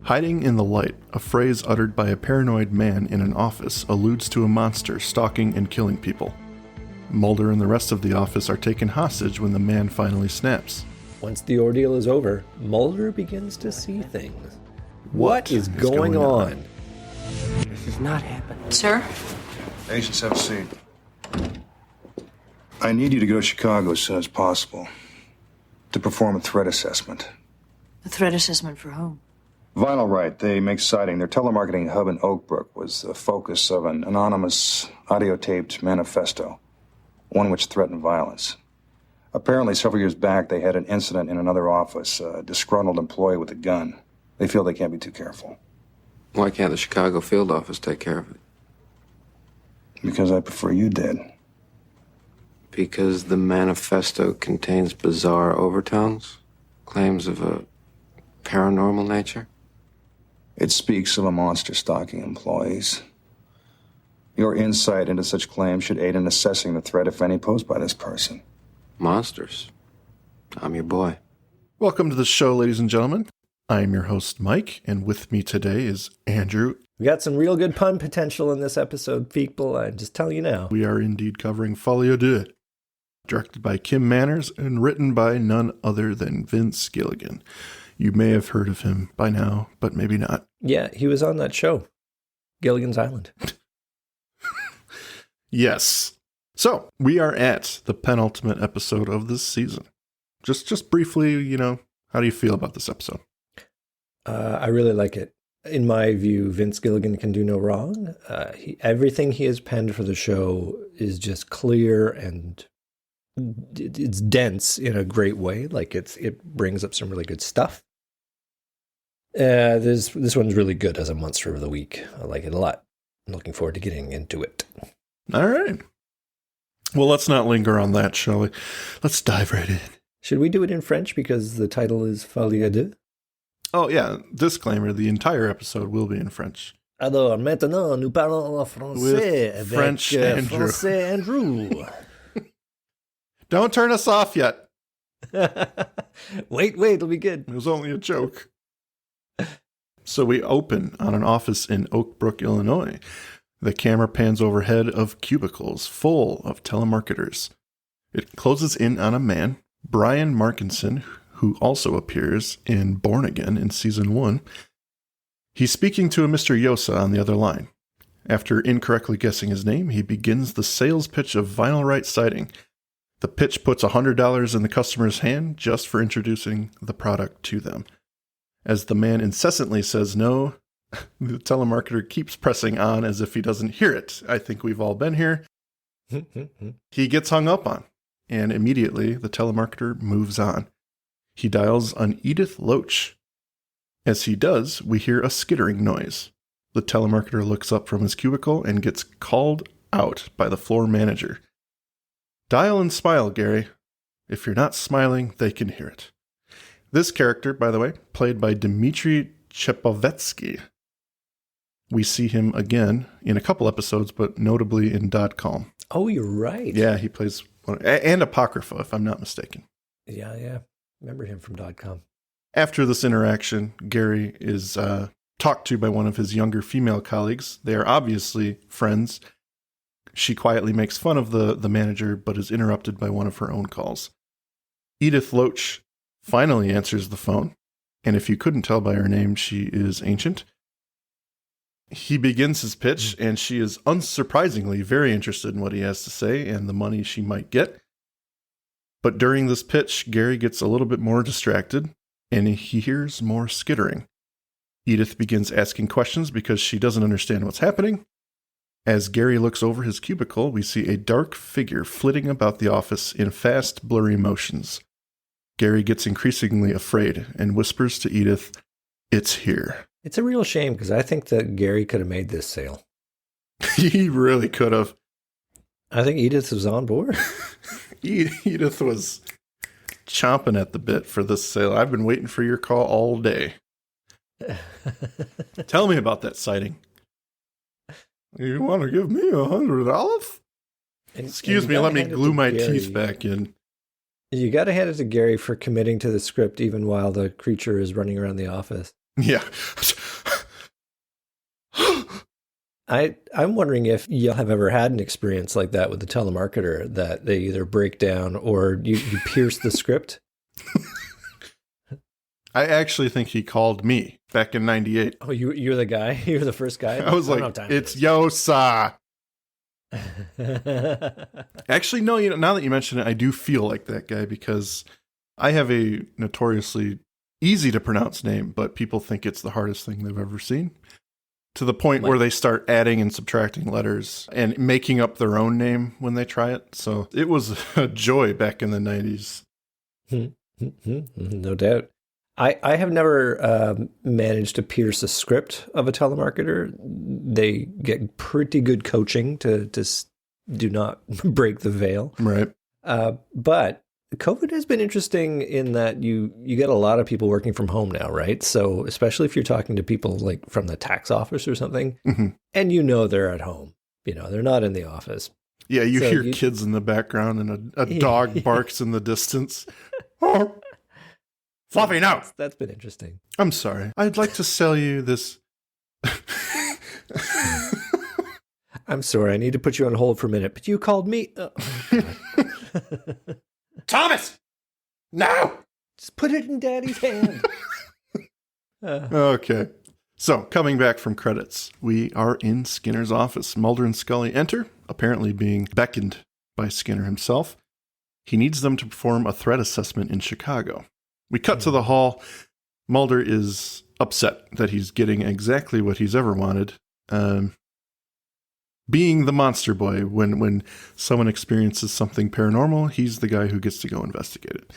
Hiding in the light, a phrase uttered by a paranoid man in an office, alludes to a monster stalking and killing people. Mulder and the rest of the office are taken hostage when the man finally snaps. Once the ordeal is over, Mulder begins to see things. What is going on? This is not happening. Sir? Agents, have a seat. I need you to go to Chicago as soon as possible to perform a threat assessment. A threat assessment for whom? Vinyl Right, they make citing. Their telemarketing hub in Oak Brook was the focus of an anonymous audio-taped manifesto, one which threatened violence. Apparently, several years back, they had an incident in another office, a disgruntled employee with a gun. They feel they can't be too careful. Why can't the Chicago field office take care of it? Because I prefer you did. Because the manifesto contains bizarre overtones? Claims of a paranormal nature? It speaks of a monster stalking employees. Your insight into such claims should aid in assessing the threat, if any, posed by this person. Monsters. I'm your boy. Welcome to the show, ladies and gentlemen. I'm your host, Mike, and with me today is Andrew. We got some real good pun potential in this episode, people. I'm just telling you now. We are indeed covering Folie A Deux, directed by Kim Manners and written by none other than Vince Gilligan. You may have heard of him by now, but maybe not. Yeah, he was on that show, Gilligan's Island. Yes. So, we are at the penultimate episode of this season. Just briefly, how do you feel about this episode? I really like it. In my view, Vince Gilligan can do no wrong. Everything he has penned for the show is just clear and it's dense in a great way. Like it brings up some really good stuff. This one's really good as a monster of the week. I like it a lot. I'm looking forward to getting into it. All right. Well, let's not linger on that, shall we? Let's dive right in. Should we do it in French because the title is Folie A Deux? Oh, yeah. Disclaimer, the entire episode will be in French. Alors, maintenant, nous parlons en français with French Andrew. Français Andrew. Don't turn us off yet. Wait, it'll be good. It was only a joke. So we open on an office in Oak Brook, Illinois. The camera pans overhead of cubicles full of telemarketers. It closes in on a man, Brian Markinson, who also appears in Born Again in Season 1. He's speaking to a Mr. Yosa on the other line. After incorrectly guessing his name, he begins the sales pitch of Vinyl Right Sighting. The pitch puts $100 in the customer's hand just for introducing the product to them. As the man incessantly says no, the telemarketer keeps pressing on as if he doesn't hear it. I think we've all been here. He gets hung up on, and immediately the telemarketer moves on. He dials on Edith Loach. As he does, we hear a skittering noise. The telemarketer looks up from his cubicle and gets called out by the floor manager. Dial and smile, Gary. If you're not smiling, they can hear it. This character, by the way, played by Dmitry Chepovetsky. We see him again in a couple episodes, but notably in .com. Oh, you're right. Yeah, he plays one, and Apocrypha, if I'm not mistaken. Yeah. Remember him from .com. After this interaction, Gary is talked to by one of his younger female colleagues. They are obviously friends. She quietly makes fun of the manager, but is interrupted by one of her own calls. Edith Loach finally answers the phone, and if you couldn't tell by her name, she is ancient. He begins his pitch, and she is unsurprisingly very interested in what he has to say and the money she might get. But during this pitch, Gary gets a little bit more distracted, and he hears more skittering. Edith begins asking questions because she doesn't understand what's happening. As Gary looks over his cubicle, we see a dark figure flitting about the office in fast, blurry motions. Gary gets increasingly afraid and whispers to Edith, "It's here." It's a real shame because I think that Gary could have made this sale. He really could have. I think Edith was on board. Edith was chomping at the bit for this sale. I've been waiting for your call all day. Tell me about that sighting. You want to give me $100? Excuse me, let me glue my teeth back in. You got to hand it to Gary for committing to the script even while the creature is running around the office. Yeah. I'm wondering if you have ever had an experience like that with the telemarketer, that they either break down or you pierce the script. I actually think he called me back in 98. Oh, you're the guy? You're the first guy? I was like, it's Yosa. Actually, no, now that you mention it, I do feel like that guy because I have a notoriously easy to pronounce name, but people think it's the hardest thing they've ever seen. To the point where they start adding and subtracting letters and making up their own name when they try it. So it was a joy back in the 90s. No doubt. I have never managed to pierce a script of a telemarketer. They get pretty good coaching to do not break the veil. Right. But COVID has been interesting in that you get a lot of people working from home now, right? So especially if you're talking to people like from the tax office or something, and they're at home, they're not in the office. Yeah, you hear kids in the background and a dog barks in the distance. Fluffy, no! That's been interesting. I'm sorry. I'd like to sell you this. I'm sorry. I need to put you on hold for a minute, but you called me. Oh, Thomas! No! Just put it in Daddy's hand. Okay. So, coming back from credits, we are in Skinner's office. Mulder and Scully enter, apparently being beckoned by Skinner himself. He needs them to perform a threat assessment in Chicago. We cut to the hall. Mulder is upset that he's getting exactly what he's ever wanted. Being the monster boy, when someone experiences something paranormal, he's the guy who gets to go investigate it.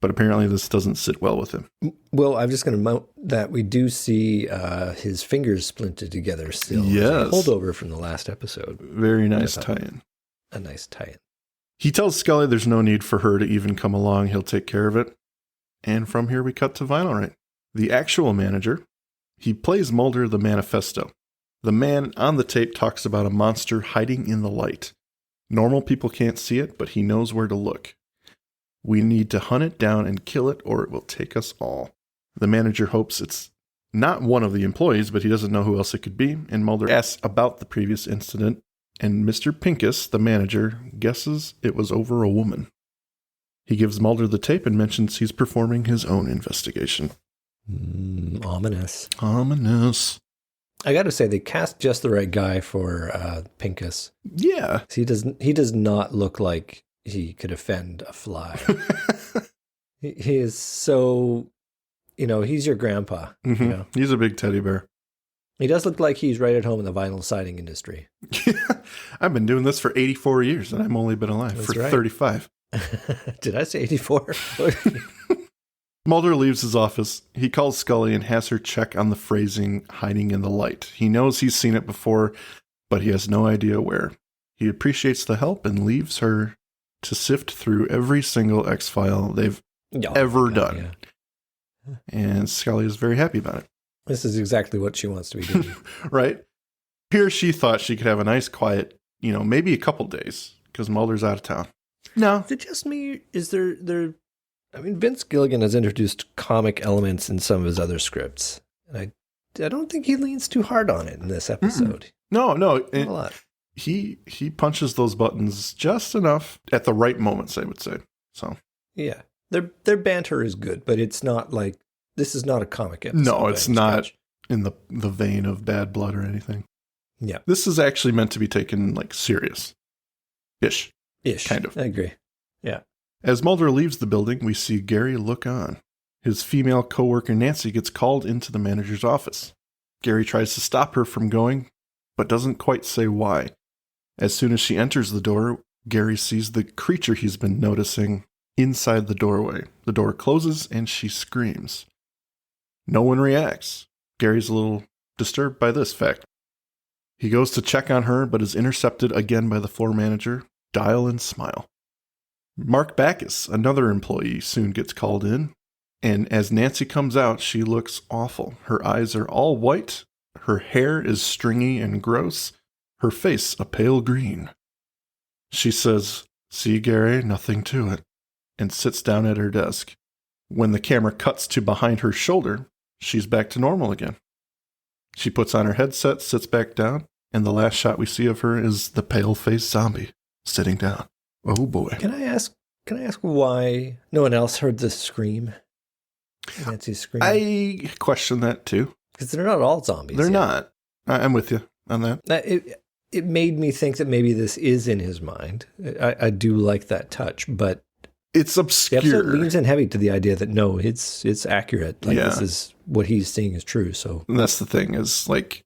But apparently this doesn't sit well with him. Well, I'm just going to note that we do see his fingers splinted together still. Yes. Holdover from the last episode. Very nice tie-in. A nice tie-in. He tells Scully there's no need for her to even come along. He'll take care of it. And from here we cut to Vinyl Right. The actual manager, he plays Mulder the manifesto. The man on the tape talks about a monster hiding in the light. Normal people can't see it, but he knows where to look. We need to hunt it down and kill it, or it will take us all. The manager hopes it's not one of the employees, but he doesn't know who else it could be, and Mulder asks about the previous incident, and Mr. Pincus, the manager, guesses it was over a woman. He gives Mulder the tape and mentions he's performing his own investigation. Ominous. Ominous. I got to say, they cast just the right guy for Pincus. Yeah. He does not look like he could offend a fly. He is so, he's your grandpa. Mm-hmm. He's a big teddy bear. He does look like he's right at home in the vinyl siding industry. I've been doing this for 84 years, and I've only been alive for 35. Did I say 84? Mulder leaves his office. He calls Scully and has her check on the phrasing hiding in the light. He knows he's seen it before, but he has no idea where. He appreciates the help and leaves her to sift through every single X-file they've ever done. Yeah. And Scully is very happy about it. This is exactly what she wants to be doing. Right? Here she thought she could have a nice quiet, maybe a couple days, because Mulder's out of town. No. Is it just me? Is there Vince Gilligan has introduced comic elements in some of his other scripts. And I don't think he leans too hard on it in this episode. No. Not a lot. He punches those buttons just enough at the right moments, I would say. So yeah. Their banter is good, but it's not like, this is not a comic episode. No, it's not in the vein of Bad Blood or anything. Yeah. This is actually meant to be taken like serious-ish. Kind of. I agree. Yeah. As Mulder leaves the building, we see Gary look on. His female coworker Nancy gets called into the manager's office. Gary tries to stop her from going, but doesn't quite say why. As soon as she enters the door, Gary sees the creature he's been noticing inside the doorway. The door closes and she screams. No one reacts. Gary's a little disturbed by this fact. He goes to check on her, but is intercepted again by the floor manager. Dial and smile. Mark Backus, another employee, soon gets called in, and as Nancy comes out, she looks awful. Her eyes are all white, her hair is stringy and gross, her face a pale green. She says, "See, Gary, nothing to it," and sits down at her desk. When the camera cuts to behind her shoulder, she's back to normal again. She puts on her headset, sits back down, and the last shot we see of her is the pale-faced zombie sitting down. Oh boy. Can I ask why no one else heard the scream? Nancy's scream? I question that too. Because they're not all zombies. They're yet. not. I'm with you on that. It made me think that maybe this is in his mind. I do like that touch, but It's the obscure. episode leans in heavy to the idea that no, it's accurate. Like this is what he's seeing is true. So And that's the thing is like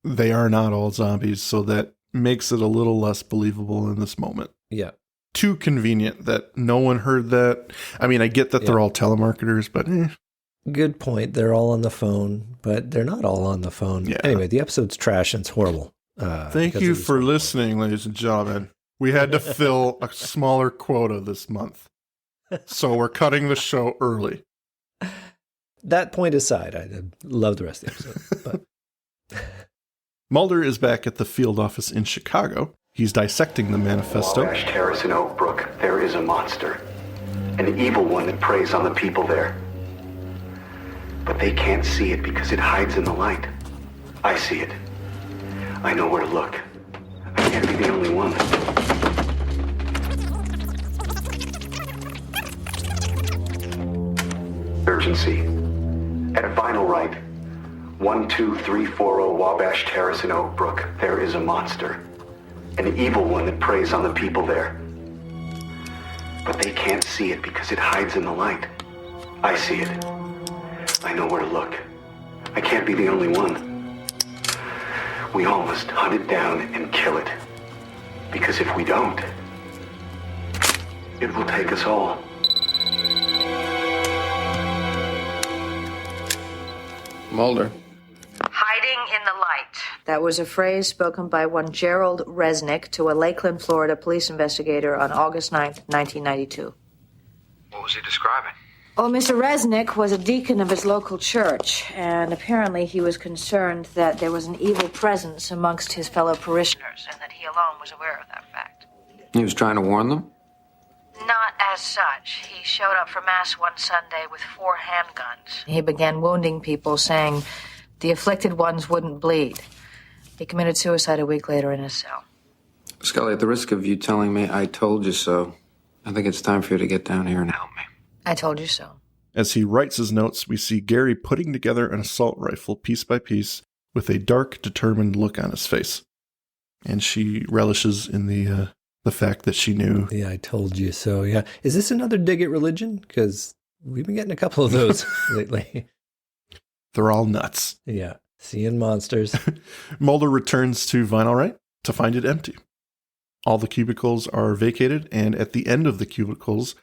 they are not all zombies, so that makes it a little less believable in this moment. yeah, Too convenient that no one heard that. I mean, I get that they're all telemarketers, but good point. They're all on the phone, but they're not all on the phone. Yeah. Anyway, the episode's trash and it's horrible. Thank because you of this for one. listening, ladies and gentlemen. We had to fill a smaller quota this month, so we're cutting the show early. That point aside, I love the rest of the episode. But Mulder is back at the field office in Chicago. He's dissecting the manifesto. Wabash Terrace in Oak Brook, there is a monster. An evil one that preys on the people there. But they can't see it because it hides in the light. I see it. I know where to look. I can't be the only one. Urgency. At Vinyl Right, 12340 Wabash Terrace in Oak Brook, there is a monster. An evil one that preys on the people there. But they can't see it because it hides in the light. I see it. I know where to look. I can't be the only one. We all must hunt it down and kill it. Because if we don't, it will take us all. Mulder. Hiding in the light. That was a phrase spoken by one Gerald Resnick to a Lakeland, Florida police investigator on August 9th, 1992. What was he describing? Well, Mr. Resnick was a deacon of his local church, and apparently he was concerned that there was an evil presence amongst his fellow parishioners, and that he alone was aware of that fact. He was trying to warn them? Not as such. He showed up for Mass one Sunday with 4 handguns. He began wounding people, saying the afflicted ones wouldn't bleed. He committed suicide a week later in his cell. Scully, at the risk of you telling me I told you so, I think it's time for you to get down here and help me. I told you so. As he writes his notes, we see Gary putting together an assault rifle piece by piece with a dark, determined look on his face. And she relishes in the fact that she knew. yeah, I told you so. Yeah, is this another dig at religion? Because we've been getting a couple of those lately. They're all nuts. Yeah, seeing monsters. Mulder returns to Vinyl Right to find it empty. All the cubicles are vacated, and at the end of the cubicles,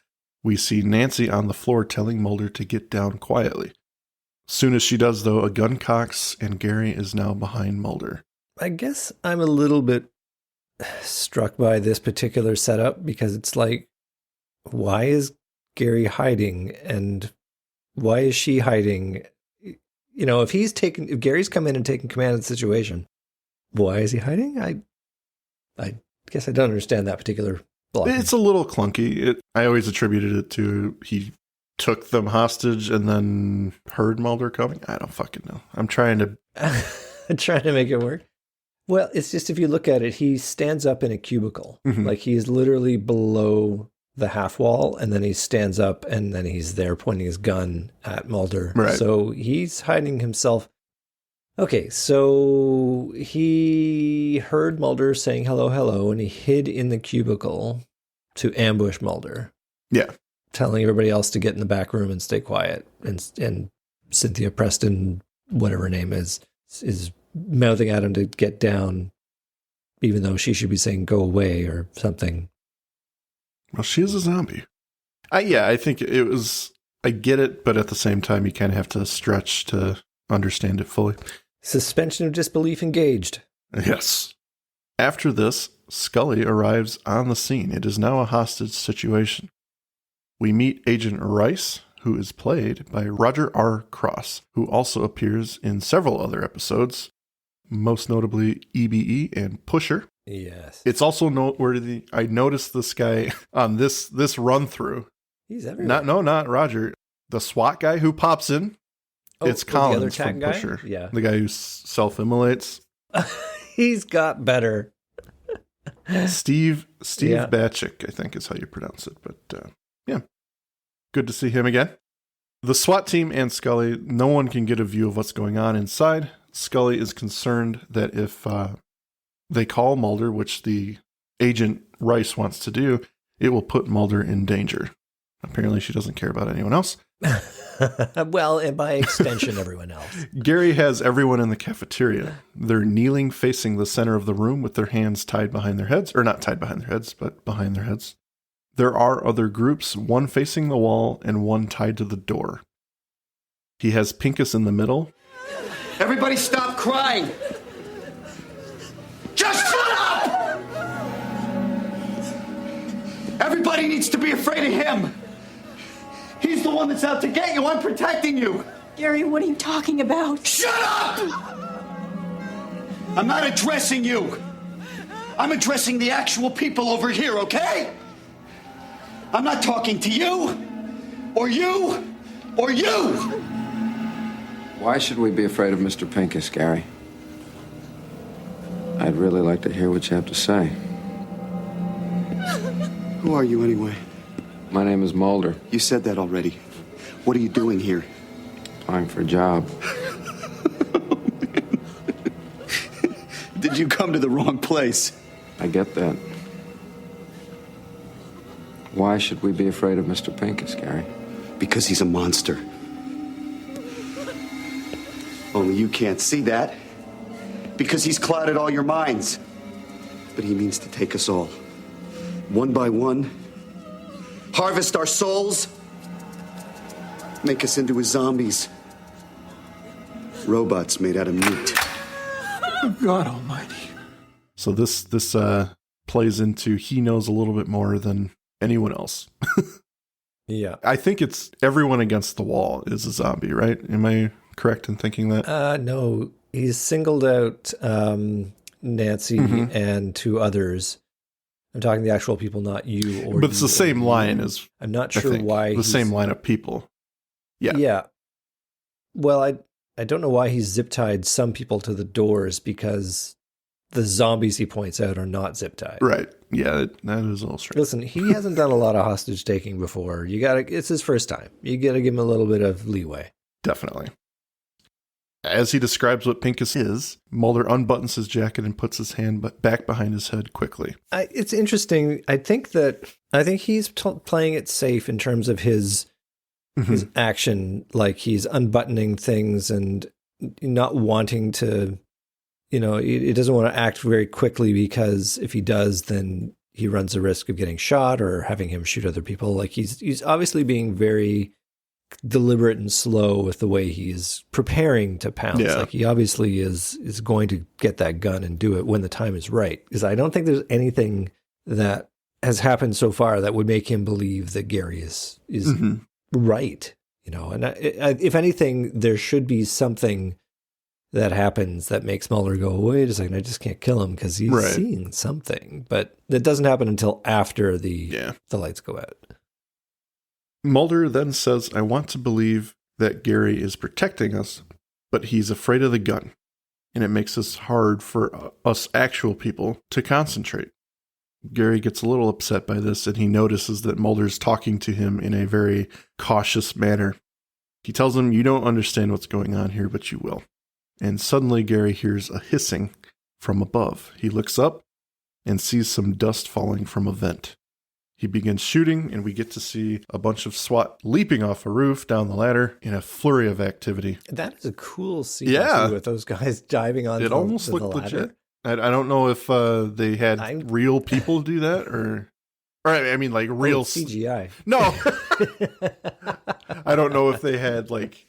we see Nancy on the floor telling Mulder to get down quietly. Soon as she does, though, a gun cocks, and Gary is now behind Mulder. I guess I'm a little bit struck by this particular setup because it's like, why is Gary hiding and why is she hiding? You know, if Gary's come in and taken command of the situation, why is he hiding? I guess I don't understand that particular block. It's a little clunky. I always attributed it to he took them hostage and then heard Mulder coming. I don't fucking know. I'm trying to make it work. Well, it's just if you look at it, he stands up in a cubicle. Mhm. Like he's literally below the half wall, and then he stands up, and then he's there pointing his gun at Mulder. Right. So he's hiding himself. Okay, so he heard Mulder saying hello, hello, and he hid in the cubicle to ambush Mulder. Yeah. Telling everybody else to get in the back room and stay quiet. And Cynthia Preston, whatever her name is mouthing at him to get down, even though she should be saying go away or something. Well, she is a zombie. I think it was, I get it, but at the same time, you kind of have to stretch to understand it fully. Suspension of disbelief engaged. Yes. After this, Scully arrives on the scene. It is now a hostage situation. We meet Agent Rice, who is played by Roger R. Cross, who also appears in several other episodes, most notably EBE and Pusher. Yes. It's also noteworthy. I noticed this guy on this run through. He's everywhere. Not Roger. The SWAT guy who pops in. it's the Collins other tag from guy? Pusher. Yeah. The guy who self-immolates. He's got better. Steve Yeah. Batchick, I think is how you pronounce it. But yeah, good to see him again. The SWAT team and Scully, no one can get a view of what's going on inside. Scully is concerned that if they call Mulder, which the agent Rice wants to do, it will put Mulder in danger. Apparently she doesn't care about anyone else. Well, and by extension, everyone else. Gary has everyone in the cafeteria. They're kneeling facing the center of the room with their hands tied behind their heads. Or not tied behind their heads, but behind their heads. There are other groups, one facing the wall and one tied to the door. He has Pincus in the middle. Everybody stop crying! Just shut up! Everybody needs to be afraid of him! He's the one that's out to get you. I'm protecting you. Gary, what are you talking about? Shut up! I'm not addressing you. I'm addressing the actual people over here, okay? I'm not talking to you, or you, or you. Why should we be afraid of Mr. Pincus, Gary? I'd really like to hear what you have to say. Who are you anyway? My name is Mulder. You said that already. What are you doing here? Applying for a job. Did you come to the wrong place? I get that. Why should we be afraid of Mr. Pincus, Gary? Because he's a monster. Only you can't see that. Because he's clouded all your minds. But he means to take us all. One by one. Harvest our souls. Make us into his zombies. Robots made out of meat. God almighty. So this plays into he knows a little bit more than anyone else. Yeah. I think it's everyone against the wall is a zombie, right? Am I correct in thinking that? No, he's singled out Nancy and two others. I'm talking the actual people, not you or But it's the same line as I'm not sure why the same line of people. Yeah. Yeah. Well, I don't know why he's zip tied some people to the doors, because the zombies he points out are not zip tied. Right. Yeah, that is a little strange. Listen, he hasn't done a lot of hostage taking before. It's his first time. You gotta give him a little bit of leeway. Definitely. As he describes what Pincus is, Mulder unbuttons his jacket and puts his hand back behind his head quickly. It's interesting. I think he's playing it safe in terms of his action. Like, he's unbuttoning things and not wanting to, he doesn't want to act very quickly, because if he does, then he runs the risk of getting shot or having him shoot other people. Like, he's obviously being very deliberate and slow with the way he's preparing to pounce. Yeah. Like, he obviously is going to get that gun and do it when the time is right. Because I don't think there's anything that has happened so far that would make him believe that Gary is right. And if anything, there should be something that happens that makes Mulder go, wait a second, I just can't kill him, because he's seeing something. But that doesn't happen until after the lights go out. Mulder then says, I want to believe that Gary is protecting us, but he's afraid of the gun, and it makes it hard for us actual people to concentrate. Gary gets a little upset by this, and he notices that Mulder's talking to him in a very cautious manner. He tells him, you don't understand what's going on here, but you will. And suddenly Gary hears a hissing from above. He looks up and sees some dust falling from a vent. He begins shooting, and we get to see a bunch of SWAT leaping off a roof down the ladder in a flurry of activity. That is a cool scene, too, with those guys diving onto it almost the looked ladder. legit. I don't know if they had real people do that, or I mean, like real CGI. No, I don't know if they had like.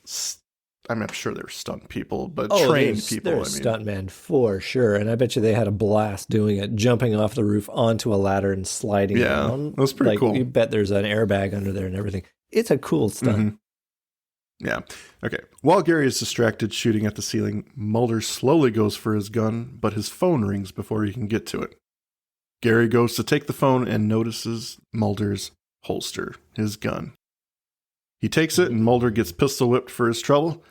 I'm sure they're stunt people, but trained people. They're stuntmen for sure, and I bet you they had a blast doing it, jumping off the roof onto a ladder and sliding down. That was pretty cool. You bet there's an airbag under there and everything. It's a cool stunt. Yeah. Okay. While Gary is distracted shooting at the ceiling, Mulder slowly goes for his gun, but his phone rings before he can get to it. Gary goes to take the phone and notices Mulder's holster, his gun. He takes it, and Mulder gets pistol whipped for his trouble.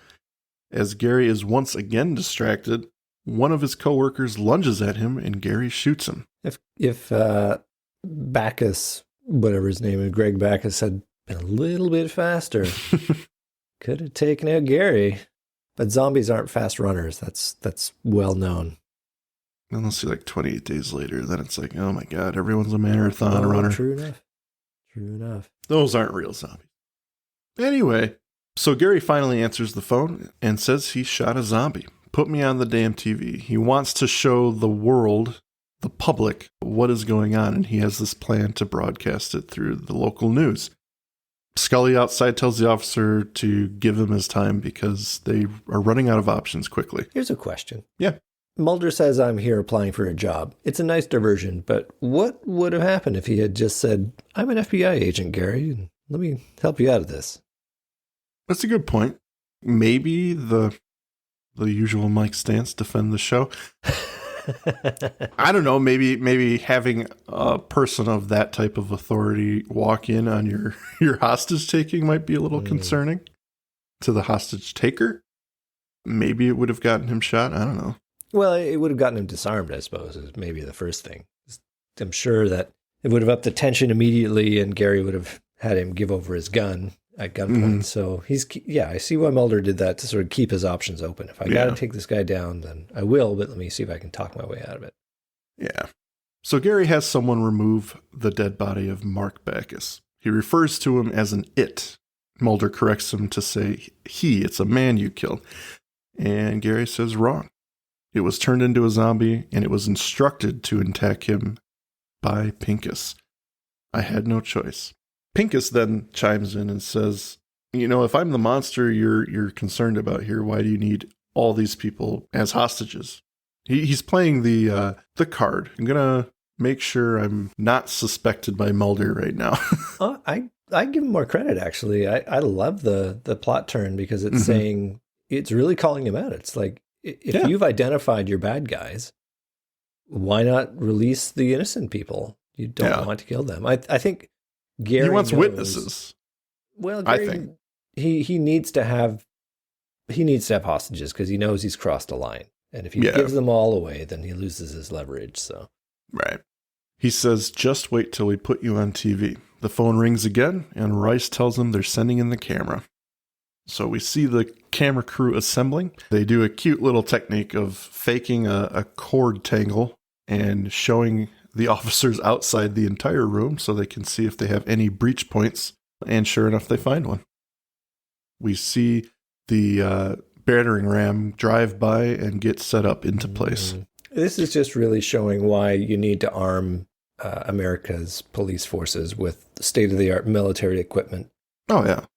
As Gary is once again distracted, one of his coworkers lunges at him and Gary shoots him. If Bacchus, whatever his name is, Greg Bacchus, had been a little bit faster, could have taken out Gary. But zombies aren't fast runners. That's well known. And let's see, like 28 days later, then it's like, oh my God, everyone's a marathon runner. True enough. Those aren't real zombies. Anyway, so Gary finally answers the phone and says he shot a zombie. Put me on the damn TV. He wants to show the world, the public, what is going on, and he has this plan to broadcast it through the local news. Scully outside tells the officer to give him his time because they are running out of options quickly. Here's a question. Yeah. Mulder says, I'm here applying for a job. It's a nice diversion, but what would have happened if he had just said, I'm an FBI agent, Gary, and let me help you out of this? That's a good point. Maybe the usual Mike stance, defend the show. I don't know. Maybe having a person of that type of authority walk in on your hostage taking might be a little concerning to the hostage taker. Maybe it would have gotten him shot. I don't know. Well, it would have gotten him disarmed, I suppose, is maybe the first thing. I'm sure that it would have upped the tension immediately, and Gary would have had him give over his gun at gunpoint. Mm-hmm. So I see why Mulder did that, to sort of keep his options open. If I got to take this guy down, then I will, but let me see if I can talk my way out of it. Yeah. So Gary has someone remove the dead body of Mark Bacchus. He refers to him as an it. Mulder corrects him to say it's a man you killed. And Gary says wrong. It was turned into a zombie, and it was instructed to attack him by Pincus. I had no choice. Pincus then chimes in and says, if I'm the monster you're concerned about here, why do you need all these people as hostages? He's playing the card. I'm going to make sure I'm not suspected by Mulder right now. I give him more credit, actually. I love the plot turn because it's saying, it's really calling him out. It's like, if you've identified your bad guys, why not release the innocent people? You don't want to kill them. I think Gary wants witnesses. Well, Gary, I think he needs to have hostages because he knows he's crossed a line, and if he gives them all away, then he loses his leverage. So, right. He says, "Just wait till we put you on TV." The phone rings again, and Rice tells him they're sending in the camera. So we see the camera crew assembling. They do a cute little technique of faking a cord tangle and showing the officers outside the entire room so they can see if they have any breach points. And sure enough, they find one. We see the battering ram drive by and get set up into place. This is just really showing why you need to arm America's police forces with state-of-the-art military equipment. Oh, yeah.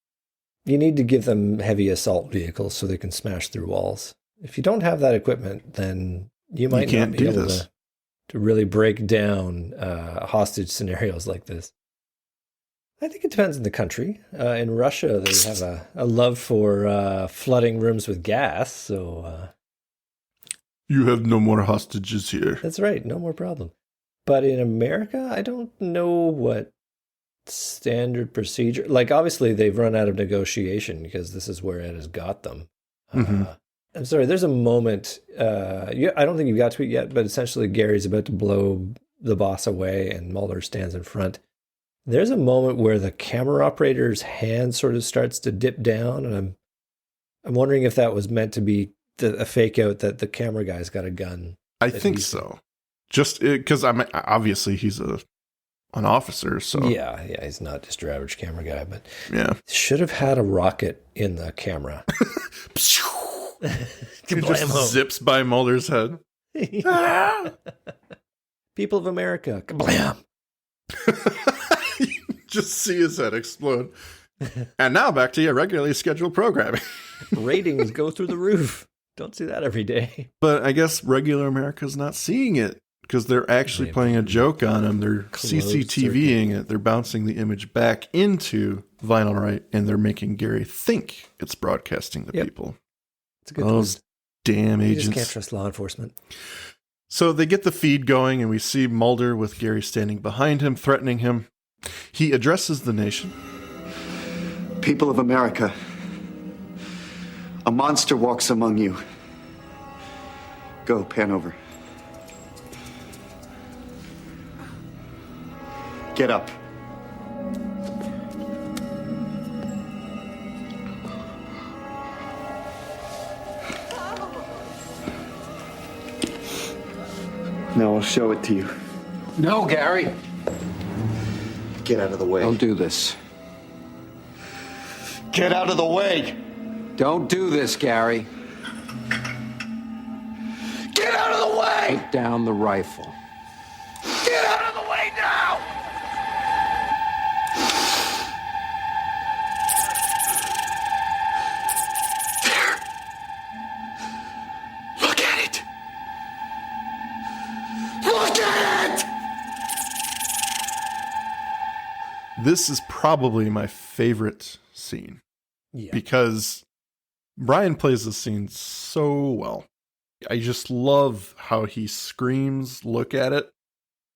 You need to give them heavy assault vehicles so they can smash through walls. If you don't have that equipment, then you might not be able to really break down hostage scenarios like this. I think it depends on the country. In Russia, they have a love for flooding rooms with gas. So you have no more hostages here. That's right. No more problem. But in America, I don't know what standard procedure. Like, obviously, they've run out of negotiation because this is where it has got them. I'm sorry, there's a moment, I don't think you got to it yet, but essentially Gary's about to blow the boss away and Mulder stands in front. There's a moment where the camera operator's hand sort of starts to dip down, and I'm wondering if that was meant to be a fake out that the camera guy's got a gun. I think so. Just because obviously he's an officer, so yeah, he's not just your average camera guy, but should have had a rocket in the camera. It just zips by Mulder's head. People of America, kablam! Just see his head explode. And now back to your regularly scheduled programming. Ratings go through the roof. Don't see that every day. But I guess regular America's not seeing it because they're actually playing a joke on him. They're CCTVing it. They're bouncing the image back into Vinyl Right, and they're making Gary think it's broadcasting to people. It's a good Those damn agents. You just can't trust law enforcement. So they get the feed going, and we see Mulder with Gary standing behind him, threatening him. He addresses the nation. People of America, A monster walks among you. Go, pan over. Get up. Now I'll show it to you. No, Gary. Get out of the way. Don't do this. Get out of the way! Don't do this, Gary. Get out of the way! Put down the rifle. Get out of the way now! There. Look at it. Look at it! This is probably my favorite scene. Yeah. Because Brian plays this scene so well. I just love how he screams, look at it.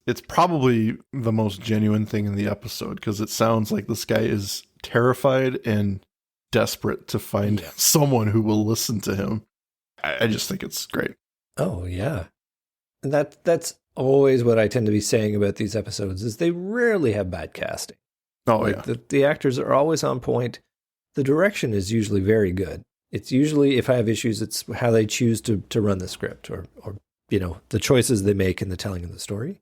It's probably the most genuine thing in the episode because it sounds like this guy is terrified and desperate to find someone who will listen to him. I just think it's great. Oh, yeah. And that's always what I tend to be saying about these episodes is they rarely have bad casting. Oh, like yeah. the actors are always on point. The direction is usually very good. It's usually, if I have issues, it's how they choose to run the script or the choices they make in the telling of the story.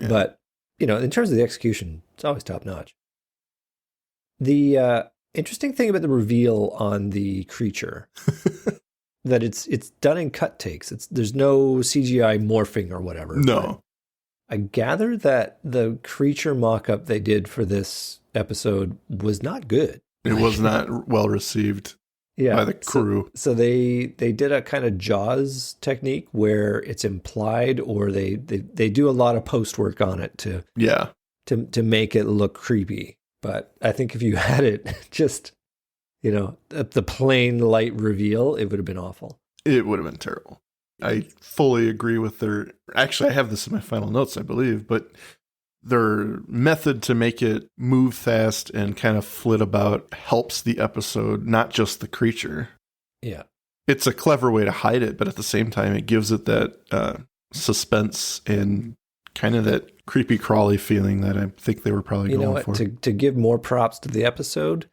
Yeah. But, in terms of the execution, it's always top notch. The interesting thing about the reveal on the creature, that it's done in cut takes. There's no CGI morphing or whatever. No. I gather that the creature mock-up they did for this episode was not good. It was not well received by the crew. So they did a kind of Jaws technique where it's implied, or they do a lot of post work on it to make it look creepy. But I think if you had it just, the plain light reveal, it would have been awful. It would have been terrible. I fully agree with their... Actually, I have this in my final notes, I believe, but their method to make it move fast and kind of flit about helps the episode, not just the creature. Yeah. It's a clever way to hide it, but at the same time, it gives it that suspense and kind of that creepy crawly feeling that I think they were probably going for. To give more props to the episode,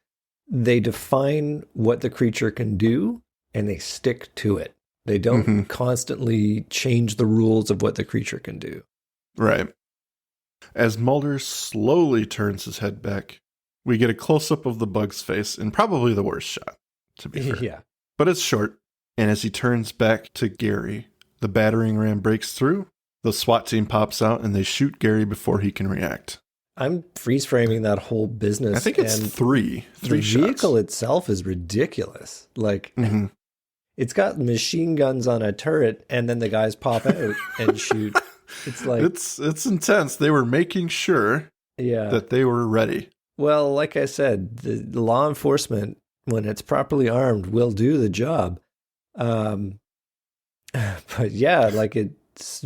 they define what the creature can do and they stick to it. They don't constantly change the rules of what the creature can do. Right. As Mulder slowly turns his head back, we get a close-up of the bug's face, and probably the worst shot, to be fair. Yeah. But it's short, and as he turns back to Gary, the battering ram breaks through, the SWAT team pops out, and they shoot Gary before he can react. I'm freeze-framing that whole business. I think it's three shots. The vehicle itself is ridiculous. Like... It's got machine guns on a turret, and then the guys pop out and shoot. It's like it's intense. They were making sure that they were ready. Well, like I said, the law enforcement, when it's properly armed, will do the job. But yeah, like it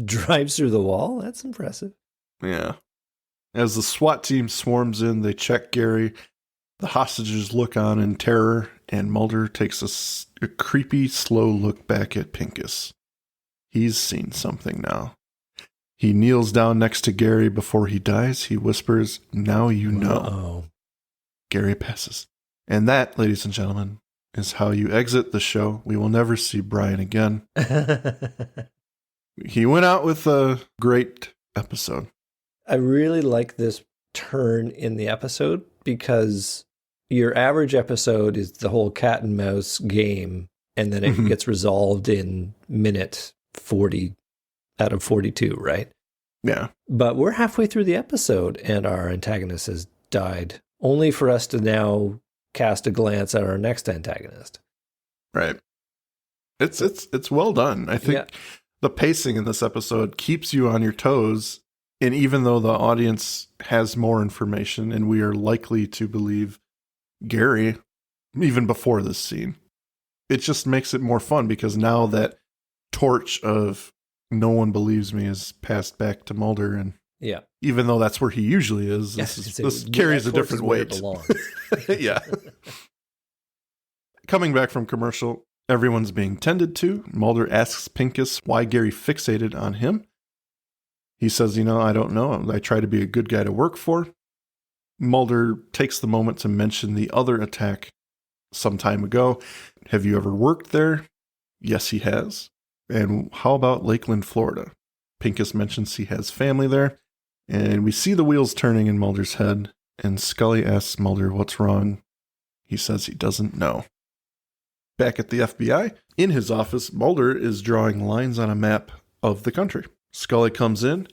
drives through the wall. That's impressive. Yeah. As the SWAT team swarms in, they check Gary. The hostages look on in terror, and Mulder takes a creepy, slow look back at Pincus. He's seen something now. He kneels down next to Gary before he dies. He whispers, "Now you know." Uh-oh. Gary passes. And that, ladies and gentlemen, is how you exit the show. We will never see Brian again. He went out with a great episode. I really like this turn in the episode because your average episode is the whole cat and mouse game, and then it gets resolved in minute 40 out of 42, right? Yeah. But we're halfway through the episode, and our antagonist has died, only for us to now cast a glance at our next antagonist. Right. It's well done. I think the pacing in this episode keeps you on your toes, and even though the audience has more information, and we are likely to believe Gary, even before this scene, it just makes it more fun because now that torch of no one believes me is passed back to Mulder, and even though that's where he usually is, this carries a different weight. Yeah. Coming back from commercial, Everyone's being tended to. Mulder asks Pincus why Gary fixated on him. He says, I don't know. I try to be a good guy to work for. Mulder takes the moment to mention the other attack some time ago. Have you ever worked there? Yes, he has. And how about Lakeland, Florida? Pincus mentions he has family there. And we see the wheels turning in Mulder's head. And Scully asks Mulder what's wrong. He says he doesn't know. Back at the FBI, in his office, Mulder is drawing lines on a map of the country. Scully comes in.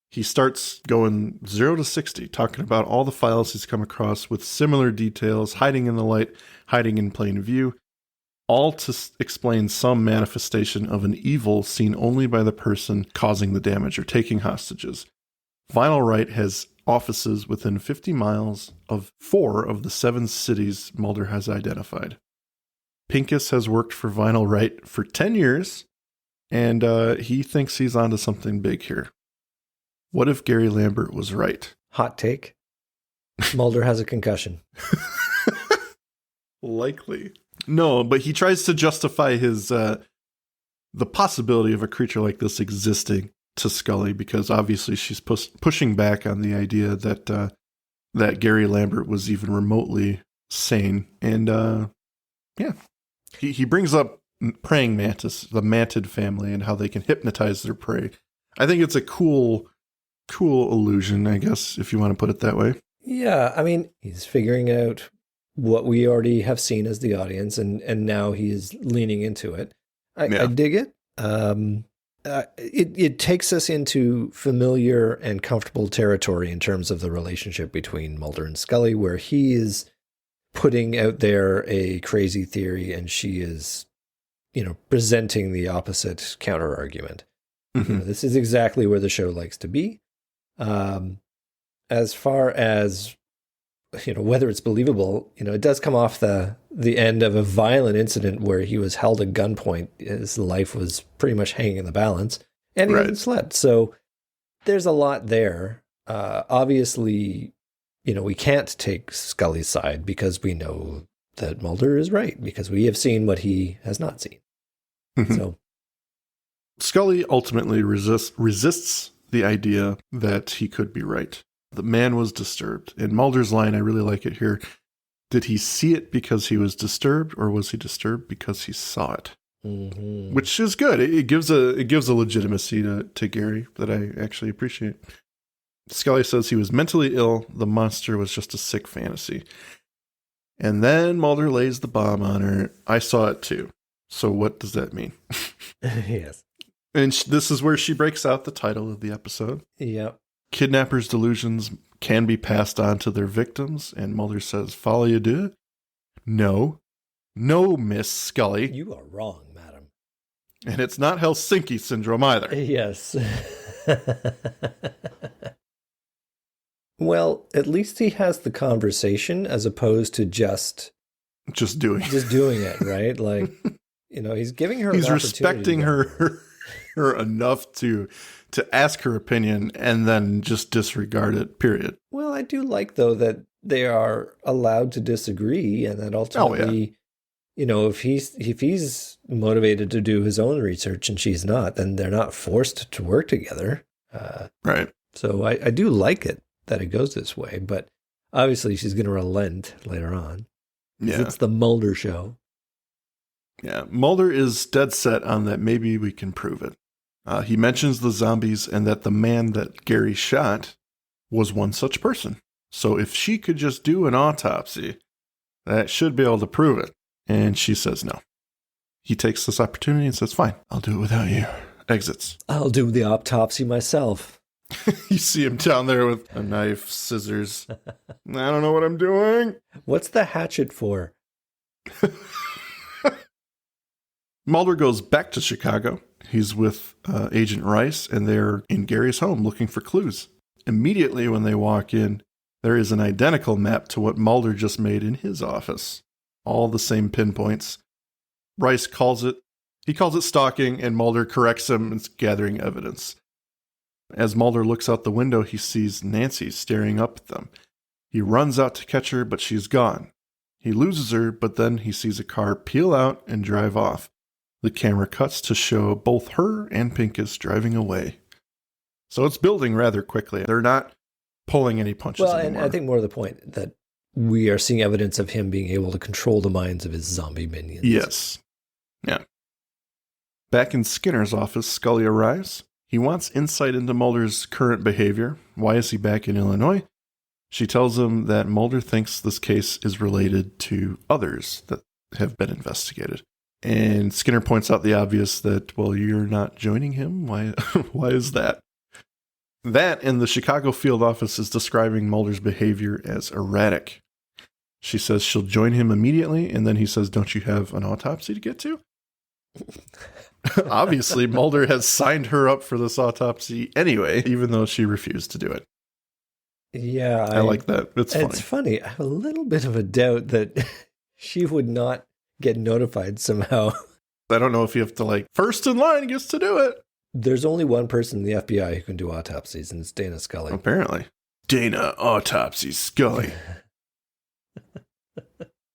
He starts going 0 to 60, talking about all the files he's come across with similar details, hiding in the light, hiding in plain view, all to explain some manifestation of an evil seen only by the person causing the damage or taking hostages. Vinyl Right has offices within 50 miles of 4 of the 7 cities Mulder has identified. Pincus has worked for Vinyl Right for 10 years, and he thinks he's onto something big here. What if Gary Lambert was right? Hot take. Mulder has a concussion. Likely. No, but he tries to justify his the possibility of a creature like this existing to Scully, because obviously she's pushing back on the idea that that Gary Lambert was even remotely sane. And he brings up praying mantis, the mantid family, and how they can hypnotize their prey. I think it's a cool illusion, I guess, if you want to put it that way. Yeah, I mean, he's figuring out what we already have seen as the audience, and now he's leaning into it. I dig it. It takes us into familiar and comfortable territory in terms of the relationship between Mulder and Scully, where he is putting out there a crazy theory and she is, presenting the opposite counter argument. Mm-hmm. This is exactly where the show likes to be. As far as, whether it's believable, it does come off the end of a violent incident where he was held at gunpoint. His life was pretty much hanging in the balance, and he hasn't slept. So there's a lot there. Obviously, we can't take Scully's side because we know that Mulder is right, because we have seen what he has not seen. Mm-hmm. So Scully ultimately resists the idea that he could be right. The man was disturbed. In Mulder's line, I really like it here. Did he see it because he was disturbed, or was he disturbed because he saw it? Mm-hmm. Which is good. It gives a legitimacy to Gary that I actually appreciate. Scully says he was mentally ill. The monster was just a sick fantasy. And then Mulder lays the bomb on her. I saw it too. So what does that mean? Yes. And this is where she breaks out the title of the episode. Yep. Kidnappers' delusions can be passed on to their victims. And Mulder says, Folie A Deux? No, Miss Scully. You are wrong, madam. And it's not Helsinki syndrome either. Yes. Well, at least he has the conversation as opposed to just doing it, right? Like, he's giving her. He's respecting her enough to ask her opinion and then just disregard it. Period. Well, I do like though that they are allowed to disagree, and that ultimately, if he's motivated to do his own research and she's not, then they're not forced to work together. Right. So I do like it that it goes this way, but obviously she's going to relent later on. Yeah. It's the Mulder show. Yeah. Mulder is dead set on that maybe we can prove it. He mentions the zombies and that the man that Gary shot was one such person. So if she could just do an autopsy, that should be able to prove it. And she says no. He takes this opportunity and says, fine, I'll do it without you. Exits. I'll do the autopsy myself. You see him down there with a knife, scissors. I don't know what I'm doing. What's the hatchet for? Mulder goes back to Chicago. He's with Agent Rice, and they're in Gary's home looking for clues. Immediately when they walk in, there is an identical map to what Mulder just made in his office. All the same pinpoints. Rice calls it stalking, and Mulder corrects him and gathering evidence. As Mulder looks out the window, he sees Nancy staring up at them. He runs out to catch her, but she's gone. He loses her, but then he sees a car peel out and drive off. The camera cuts to show both her and Pincus driving away. So it's building rather quickly. They're not pulling any punches anymore. And I think more to the point that we are seeing evidence of him being able to control the minds of his zombie minions. Yes. Yeah. Back in Skinner's office, Scully arrives. He wants insight into Mulder's current behavior. Why is he back in Illinois? She tells him that Mulder thinks this case is related to others that have been investigated. And Skinner points out the obvious that, well, you're not joining him? Why is that? That and the Chicago field office is describing Mulder's behavior as erratic. She says she'll join him immediately, and then he says, don't you have an autopsy to get to? Obviously, Mulder has signed her up for this autopsy anyway, even though she refused to do it. Yeah. I like that. It's funny. It's funny. I have a little bit of a doubt that she would not get notified somehow. I don't know if you have to, first in line gets to do it. There's only one person in the FBI who can do autopsies, and it's Dana Scully. Apparently. Dana Autopsy Scully.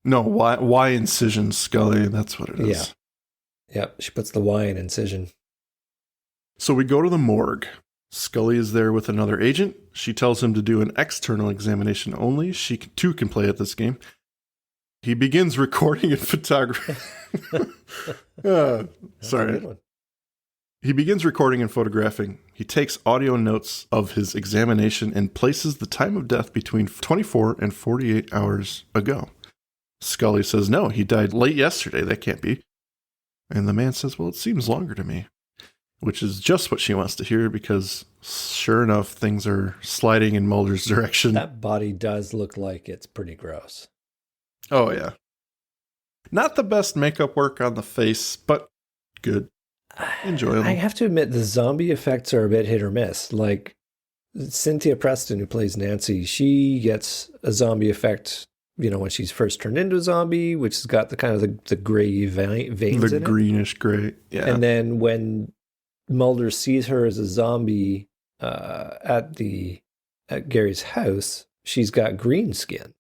No, why incision Scully? That's what it is. Yeah, she puts the Y in incision. So we go to the morgue. Scully is there with another agent. She tells him to do an external examination only. She too can play at this game. He begins recording and photography. Sorry. He begins recording and photographing. He takes audio notes of his examination and places the time of death between 24 and 48 hours ago. Scully says, no, he died late yesterday. That can't be. And the man says, well, it seems longer to me. Which is just what she wants to hear because, sure enough, things are sliding in Mulder's direction. That body does look like it's pretty gross. Oh, yeah. Not the best makeup work on the face, but good. Enjoyable. I have to admit, the zombie effects are a bit hit or miss. Like, Cynthia Preston, who plays Nancy, she gets a zombie effect, when she's first turned into a zombie, which has got the kind of the gray veins in it. The greenish gray, yeah. And then when Mulder sees her as a zombie at Gary's house, she's got green skin.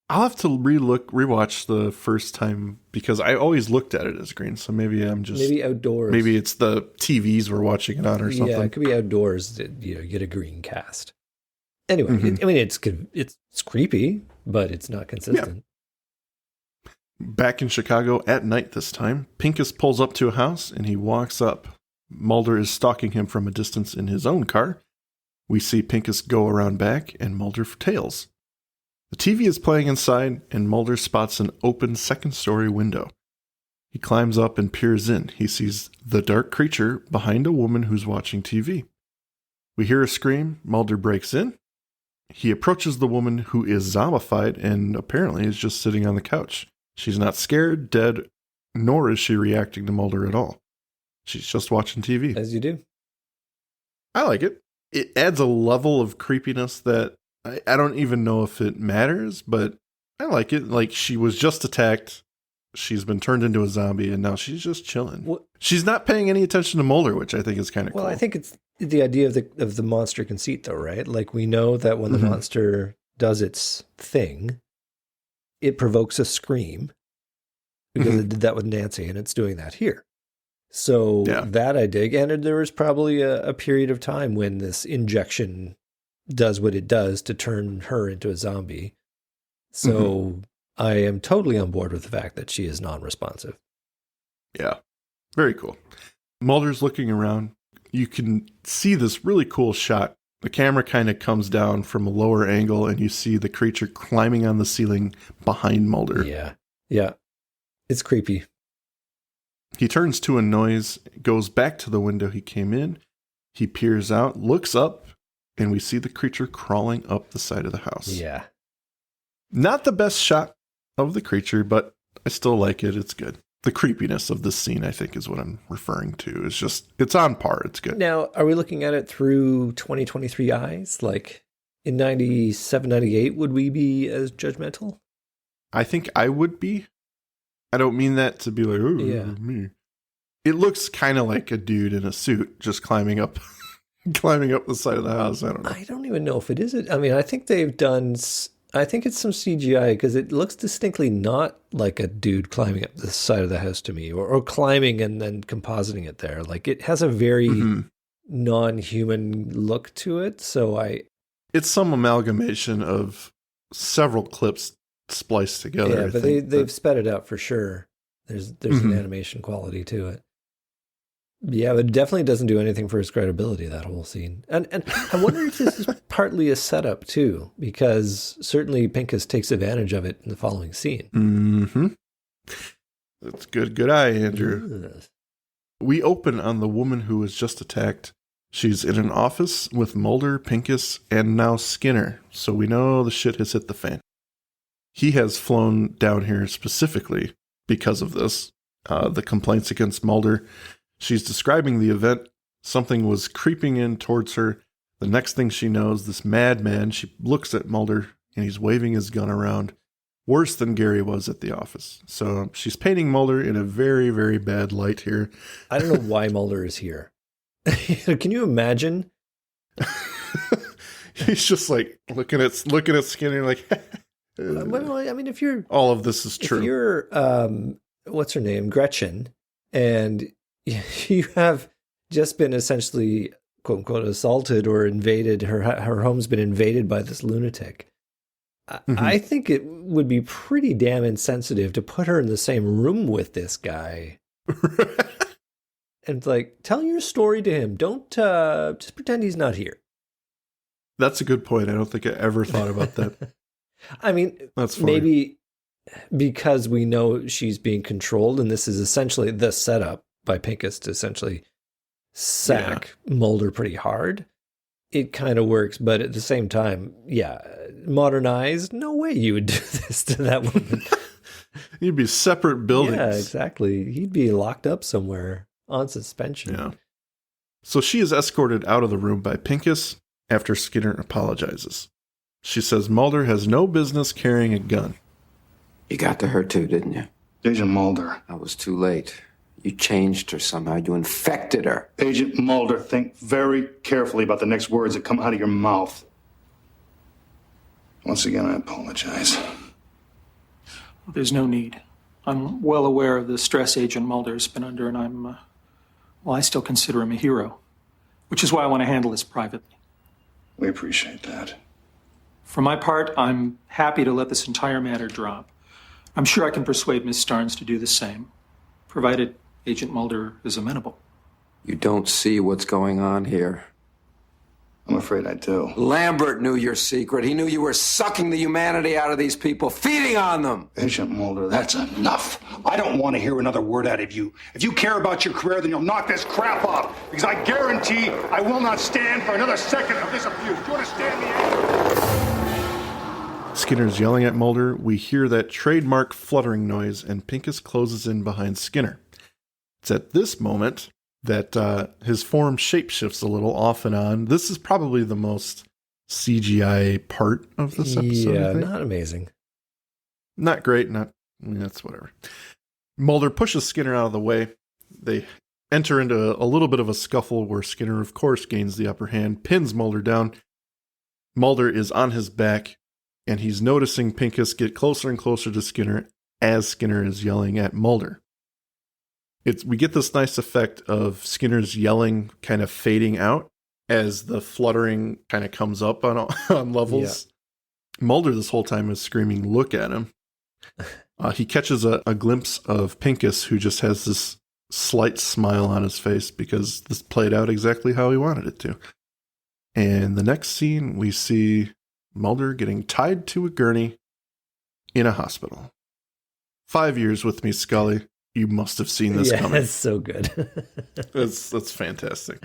I'll have to rewatch the first time because I always looked at it as green. So maybe maybe outdoors. Maybe it's the TVs we're watching it on or something. Yeah, it could be outdoors that you get a green cast. Anyway, it's creepy, but it's not consistent. Yeah. Back in Chicago at night this time, Pincus pulls up to a house and he walks up. Mulder is stalking him from a distance in his own car. We see Pincus go around back and Mulder tails. The TV is playing inside, and Mulder spots an open second-story window. He climbs up and peers in. He sees the dark creature behind a woman who's watching TV. We hear a scream. Mulder breaks in. He approaches the woman who is zombified and apparently is just sitting on the couch. She's not scared, dead, nor is she reacting to Mulder at all. She's just watching TV. As you do. I like it. It adds a level of creepiness that I don't even know if it matters, but I like it. Like, she was just attacked. She's been turned into a zombie, and now she's just chilling. Well, she's not paying any attention to Mulder, which I think is kind of cool. Well, I think it's the idea of the monster conceit, though, right? Like, we know that when the monster does its thing, it provokes a scream, because it did that with Nancy, and it's doing that here. So that I dig. And there was probably a period of time when this injection does what it does to turn her into a zombie. So I am totally on board with the fact that she is non-responsive. Yeah. Very cool. Mulder's looking around. You can see this really cool shot. The camera kind of comes down from a lower angle and you see the creature climbing on the ceiling behind Mulder. Yeah. Yeah. It's creepy. He turns to a noise, goes back to the window he came in. He peers out, looks up, and we see the creature crawling up the side of the house. Yeah. Not the best shot of the creature, but I still like it. It's good. The creepiness of this scene, I think, is what I'm referring to. It's on par. It's good. Now, are we looking at it through 2023 eyes? Like, in 97, 98, would we be as judgmental? I think I would be. I don't mean that to be like, oh, me. It looks kind of like a dude in a suit just climbing up the side of the house. I don't know. I don't even know if it is. I mean, I think they've done I think it's some CGI because it looks distinctly not like a dude climbing up the side of the house to me, or climbing and then compositing it there. Like it has a very non-human look to it. So it's some amalgamation of several clips spliced together. Yeah, but they've sped it up for sure. There's an animation quality to it. Yeah, but it definitely doesn't do anything for his credibility, that whole scene. And I wonder if this is partly a setup, too, because certainly Pincus takes advantage of it in the following scene. Mm-hmm. That's good eye, Andrew. Yes. We open on the woman who was just attacked. She's in an office with Mulder, Pincus, and now Skinner, so we know the shit has hit the fan. He has flown down here specifically because of this, the complaints against Mulder. She's describing the event. Something was creeping in towards her. The next thing she knows, this madman, she looks at Mulder, and he's waving his gun around, worse than Gary was at the office. So she's painting Mulder in a very, very bad light here. I don't know why Mulder is here. Can you imagine? He's just like looking at Skinner like... Well, I mean, if you're... All of this is true. If you're, what's her name? Gretchen, and you have just been essentially, quote unquote, assaulted or invaded, her home's been invaded by this lunatic. I think it would be pretty damn insensitive to put her in the same room with this guy. And like, tell your story to him. Don't just pretend he's not here. That's a good point. I don't think I ever thought about that. I mean, that's funny. Maybe because we know she's being controlled, and this is essentially the setup by Pincus to essentially sack Mulder pretty hard. It kind of works, but at the same time, modernized, no way you would do this to that woman. You'd be separate buildings. Yeah, exactly. He'd be locked up somewhere on suspension. Yeah. So she is escorted out of the room by Pincus after Skinner apologizes. She says Mulder has no business carrying a gun. You got to her too, didn't you? Agent Mulder. I was too late. You changed her somehow. You infected her. Agent Mulder, think very carefully about the next words that come out of your mouth. Once again, I apologize. There's no need. I'm well aware of the stress Agent Mulder's been under, and I still consider him a hero, which is why I want to handle this privately. We appreciate that. For my part, I'm happy to let this entire matter drop. I'm sure I can persuade Miss Starnes to do the same, provided Agent Mulder is amenable. You don't see what's going on here. I'm afraid I do. Lambert knew your secret. He knew you were sucking the humanity out of these people, feeding on them. Agent Mulder, That's enough. I don't want to hear another word out of you. If you care about your career, then you'll knock this crap off. Because I guarantee I will not stand for another second of this abuse. Do you understand me? Skinner's yelling at Mulder. We hear that trademark fluttering noise, and Pincus closes in behind Skinner. It's at this moment that his form shapeshifts a little off and on. This is probably the most CGI part of this episode. Yeah, not amazing. Not great. That's whatever. Mulder pushes Skinner out of the way. They enter into a little bit of a scuffle where Skinner, of course, gains the upper hand, pins Mulder down. Mulder is on his back, and he's noticing Pincus get closer and closer to Skinner as Skinner is yelling at Mulder. We get this nice effect of Skinner's yelling kind of fading out as the fluttering kind of comes up on levels. Yeah. Mulder this whole time is screaming, "Look at him." He catches a glimpse of Pincus, who just has this slight smile on his face because this played out exactly how he wanted it to. And the next scene, we see Mulder getting tied to a gurney in a hospital. 5 years with me, Scully. You must have seen this coming. It's so good. That's fantastic.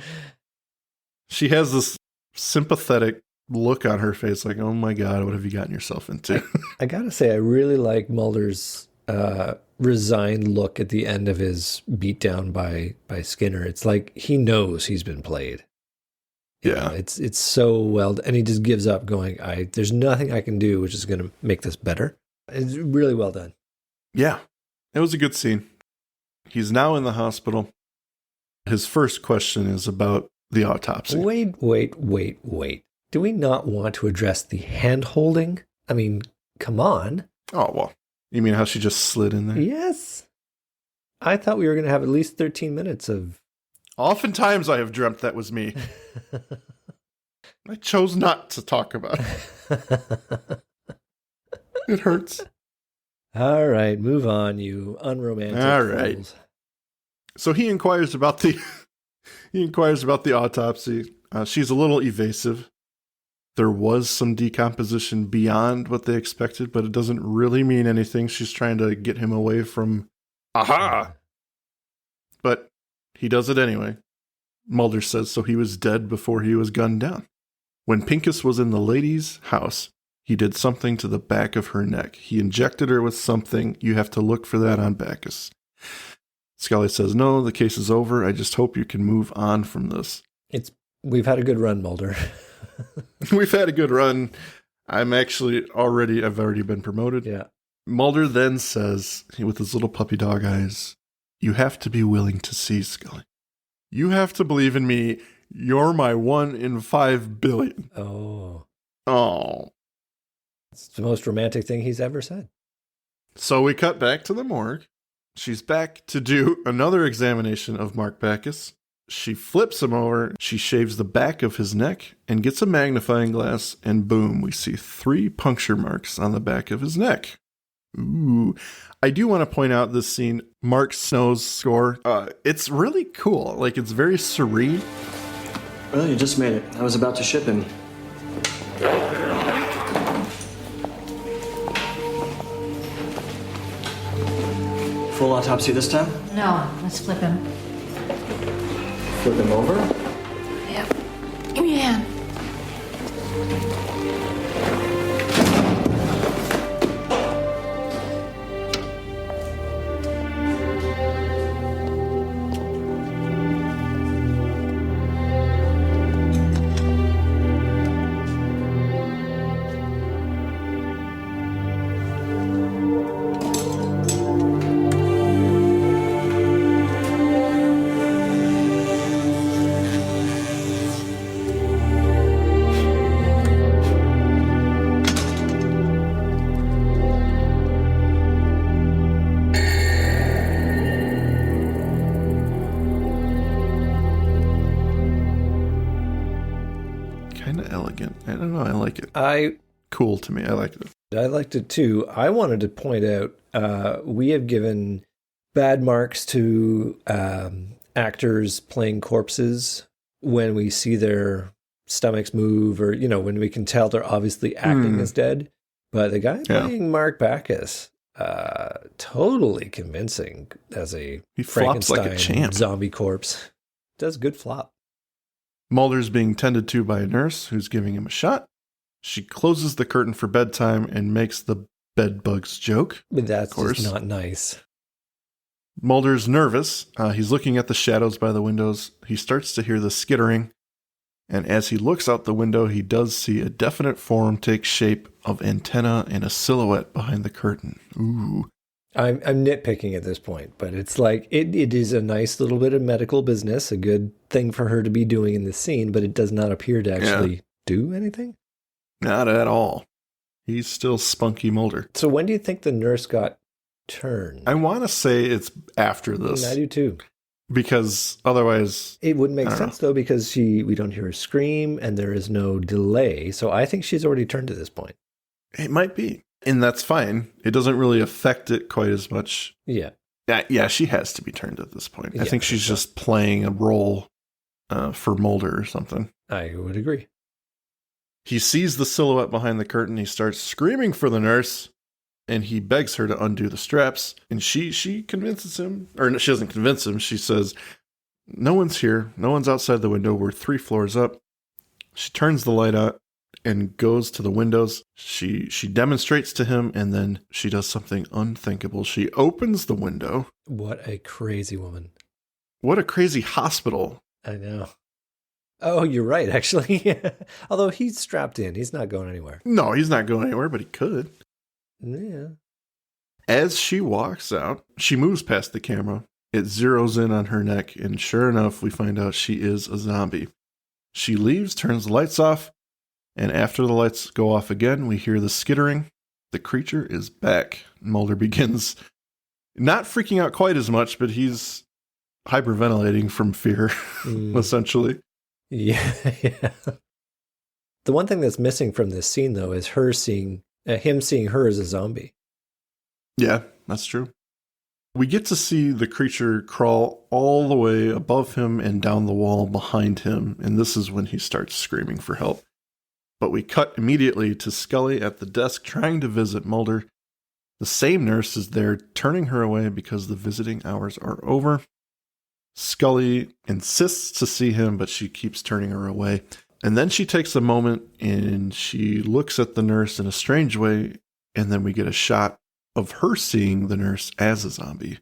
She has this sympathetic look on her face like, oh my God, what have you gotten yourself into? I gotta say, I really like Mulder's resigned look at the end of his beatdown by Skinner. It's like he knows he's been played. You know, it's so well, and he just gives up going, there's nothing I can do which is going to make this better. It's really well done. Yeah. It was a good scene. He's now in the hospital. His first question is about the autopsy. Wait. Do we not want to address the hand-holding I mean, come on. Oh, well. You mean how she just slid in there? Yes. I thought we were going to have at least 13 minutes of... Oftentimes I have dreamt that was me. I chose not to talk about it. It hurts. All right, move on, you unromantic All right. fools. So he inquires about the autopsy. She's a little evasive. There was some decomposition beyond what they expected, but it doesn't really mean anything. She's trying to get him away from... Aha! But he does it anyway. Mulder says so he was dead before he was gunned down. When Pincus was in the lady's house, he did something to the back of her neck. He injected her with something. You have to look for that on Bacchus. Scully says, no, the case is over. I just hope you can move on from this. We've had a good run, Mulder. We've had a good run. I've already been promoted. Yeah. Mulder then says, with his little puppy dog eyes, you have to be willing to see, Scully. You have to believe in me. You're my 1 in 5 billion. Oh. It's the most romantic thing he's ever said. So we cut back to the morgue. She's back to do another examination of Mark Bacchus. She flips him over, she shaves the back of his neck, and gets a magnifying glass, and boom, we see 3 puncture marks on the back of his neck. Ooh. I do want to point out this scene, Mark Snow's score. It's really cool. Like, it's very serene. Well, you just made it. I was about to ship him. Full autopsy this time? No, let's flip him. Flip him over? Yep. Give me a hand. Elegant. I don't know. I like it. Cool to me. I liked it. I liked it too. I wanted to point out we have given bad marks to actors playing corpses when we see their stomachs move, or when we can tell they're obviously acting as dead. But the guy playing Mark Bacchus, totally convincing as a Frankenstein like a champ. Zombie corpse. Does good flop. Mulder's being tended to by a nurse who's giving him a shot. She closes the curtain for bedtime and makes the bed bugs joke. But that's just not nice. Mulder's nervous. He's looking at the shadows by the windows. He starts to hear the skittering. And as he looks out the window, he does see a definite form take shape of antenna and a silhouette behind the curtain. Ooh. I'm nitpicking at this point, but it's like it is a nice little bit of medical business, a good thing for her to be doing in this scene, but it does not appear to actually do anything. Not at all. He's still spunky Mulder. So when do you think the nurse got turned? I want to say it's after this. I do too. Because otherwise... It wouldn't make sense though, because we don't hear her scream and there is no delay. So I think she's already turned at this point. It might be. And that's fine. It doesn't really affect it quite as much. Yeah. Yeah, she has to be turned at this point. I think she's just playing a role for Mulder or something. I would agree. He sees the silhouette behind the curtain. He starts screaming for the nurse, and he begs her to undo the straps. And she convinces him, or she doesn't convince him. She says, no one's here. No one's outside the window. We're 3 floors up. She turns the light out and goes to the windows. She demonstrates to him, and then she does something unthinkable. She opens the window. What a crazy woman. What a crazy hospital. I know. Oh, you're right, actually. Although he's strapped in. He's not going anywhere. No, he's not going anywhere, but he could. Yeah. As she walks out, she moves past the camera. It zeroes in on her neck, and sure enough, we find out she is a zombie. She leaves, turns the lights off, And after the lights go off again, we hear the skittering. The creature is back. Mulder begins not freaking out quite as much, but he's hyperventilating from fear, essentially. Yeah. The one thing that's missing from this scene, though, is him seeing her as a zombie. Yeah, that's true. We get to see the creature crawl all the way above him and down the wall behind him, and this is when he starts screaming for help. But we cut immediately to Scully at the desk trying to visit Mulder. The same nurse is there turning her away because the visiting hours are over. Scully insists to see him, but she keeps turning her away. And then she takes a moment and she looks at the nurse in a strange way, and then we get a shot of her seeing the nurse as a zombie.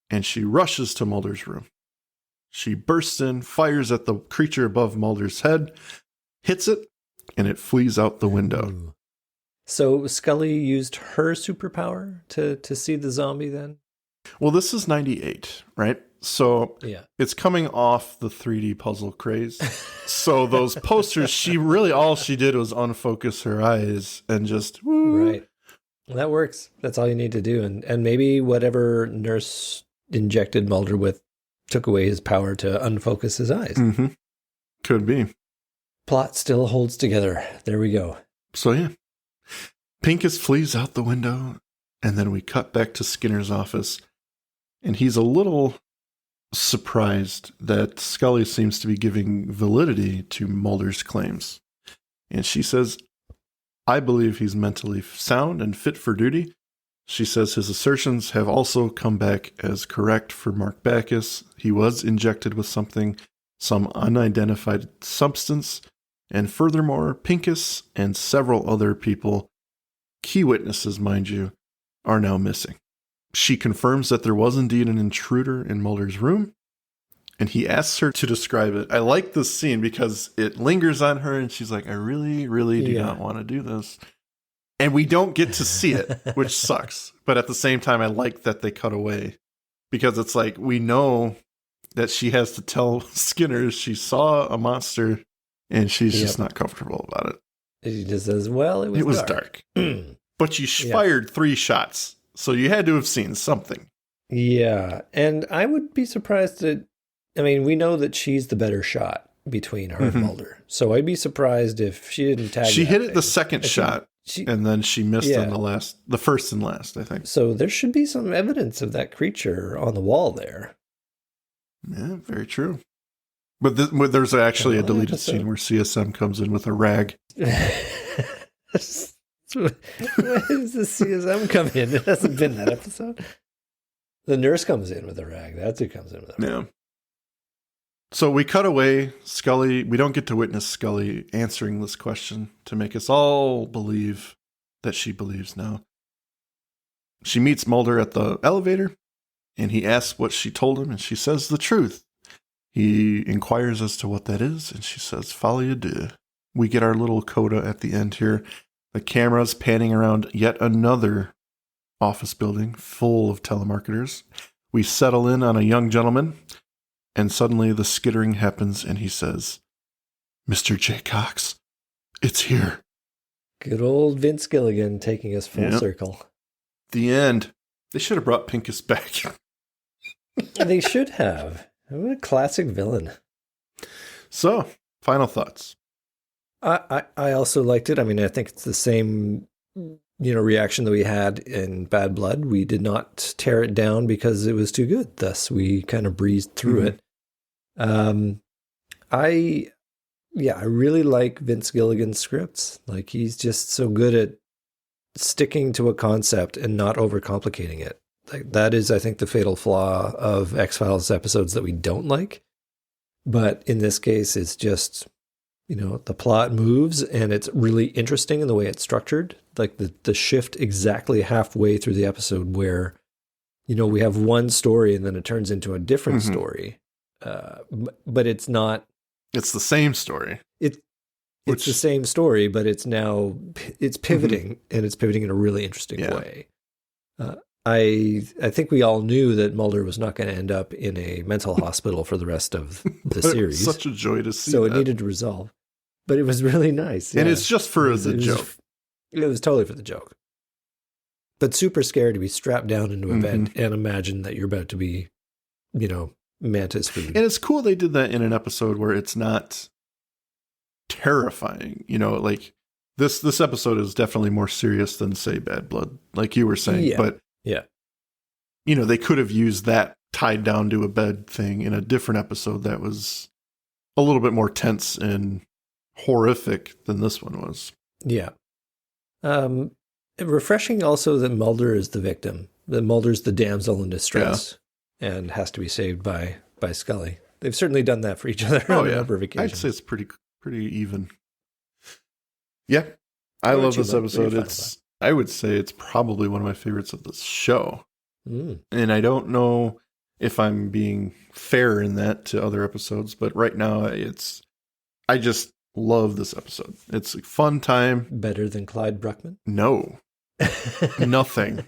And she rushes to Mulder's room. She bursts in, fires at the creature above Mulder's head, hits it, and it flees out the window. So Scully used her superpower to see the zombie then? Well, this is 98, right? So It's coming off the 3D puzzle craze. So those posters, all she did was unfocus her eyes and just, woo. Right. Well, that works. That's all you need to do. And maybe whatever nurse injected Mulder with took away his power to unfocus his eyes. Mm-hmm. Could be. Plot still holds together. There we go. So yeah. Pincus flees out the window, and then we cut back to Skinner's office, and he's a little surprised that Scully seems to be giving validity to Mulder's claims. And she says, I believe he's mentally sound and fit for duty. She says his assertions have also come back as correct for Mark Bacchus. He was injected with something, some unidentified substance, and furthermore, Pincus and several other people, key witnesses, mind you, are now missing. She confirms that there was indeed an intruder in Mulder's room, and he asks her to describe it. I like this scene because it lingers on her, and she's like, I really, really do not want to do this. And we don't get to see it, which sucks. But at the same time, I like that they cut away, because it's like, we know that she has to tell Skinner she saw a monster, and she's just not comfortable about it. She just says, well, it was dark. But you fired 3 shots, so you had to have seen something. Yeah, and I would be surprised that, I mean, we know that she's the better shot between her and Mulder. So I'd be surprised if she didn't tag She hit it the second shot, and then she missed on the first and last, I think. So there should be some evidence of that creature on the wall there. Yeah, very true. But there's actually a deleted scene where CSM comes in with a rag. Where does the CSM come in? It hasn't been that episode. The nurse comes in with a rag. That's who comes in with a rag. Yeah. So we cut away. Scully, we don't get to witness Scully answering this question to make us all believe that she believes now. She meets Mulder at the elevator, and he asks what she told him, and she says the truth. He inquires as to what that is, and she says, Folie A Deux. We get our little coda at the end here. The camera's panning around yet another office building full of telemarketers. We settle in on a young gentleman, and suddenly the skittering happens, and he says, Mr. J. Cox, it's here. Good old Vince Gilligan taking us full circle. The end. They should have brought Pincus back. They should have. What a classic villain. So, final thoughts. I also liked it. I mean, I think it's the same, reaction that we had in Bad Blood. We did not tear it down because it was too good. Thus, we kind of breezed through it. I really like Vince Gilligan's scripts. Like, he's just so good at sticking to a concept and not overcomplicating it. Like, that is, I think, the fatal flaw of X-Files episodes that we don't like. But in this case, it's just, the plot moves and it's really interesting in the way it's structured. Like the shift exactly halfway through the episode where, we have one story and then it turns into a different story. But it's not. It's the same story. It's the same story, but it's pivoting and it's pivoting in a really interesting way. I think we all knew that Mulder was not going to end up in a mental hospital for the rest of the series. Such a joy to see. So it needed to resolve. But it was really nice. And yeah. it's just for the joke. It was totally for the joke. But super scary to be strapped down into a bed and imagine that you're about to be, mantis food. And it's cool they did that in an episode where it's not terrifying. Like this episode is definitely more serious than, say, Bad Blood, like you were saying. Yeah. But, they could have used that tied down to a bed thing in a different episode that was a little bit more tense and horrific than this one was. Yeah. Refreshing also that Mulder is the victim. That Mulder's the damsel in distress and has to be saved by Scully. They've certainly done that for each other on a number of occasions. I'd say it's pretty even. Yeah. I love this episode. I would say it's probably one of my favorites of this show. And I don't know if I'm being fair in that to other episodes, but right now I just love this episode. It's a fun time. Better than Clyde Bruckman? No. Nothing,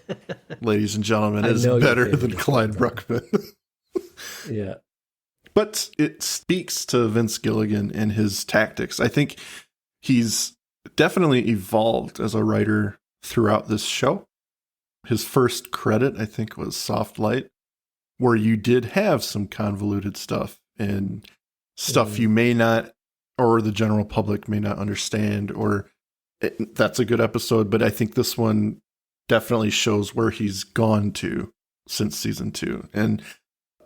ladies and gentlemen, is better than Clyde Bruckman. Yeah. But it speaks to Vince Gilligan and his tactics. I think he's definitely evolved as a writer throughout this show. His first credit, I think, was Soft Light, where you did have some convoluted stuff and stuff you may not, or the general public may not understand, or that's a good episode. But I think this one definitely shows where he's gone to since season 2. And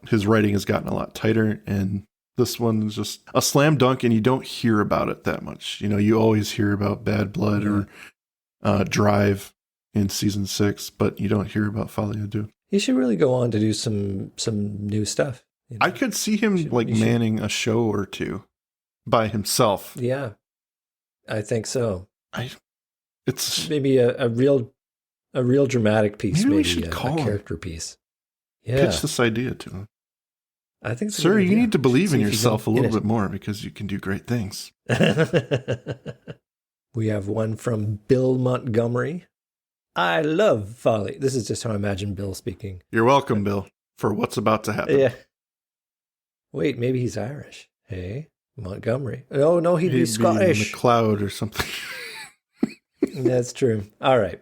his writing has gotten a lot tighter. And this one is just a slam dunk, and you don't hear about it that much. You always hear about Bad Blood or Drive in season 6, but you don't hear about Folie A Deux. He should really go on to do some new stuff. I could see him manning a show or two by himself. Yeah, I think so. It's maybe a real dramatic piece. Maybe we maybe should call a him. Character piece. Yeah. Pitch this idea to him. I think, sir, you need to believe in yourself a little bit more because you can do great things. We have one from Bill Montgomery. I love Folie. This is just how I imagine Bill speaking. You're welcome, Bill, for what's about to happen. Yeah. Wait, maybe he's Irish. Hey, Montgomery. Oh, no, he'd be Scottish. McLeod or something. That's true. All right.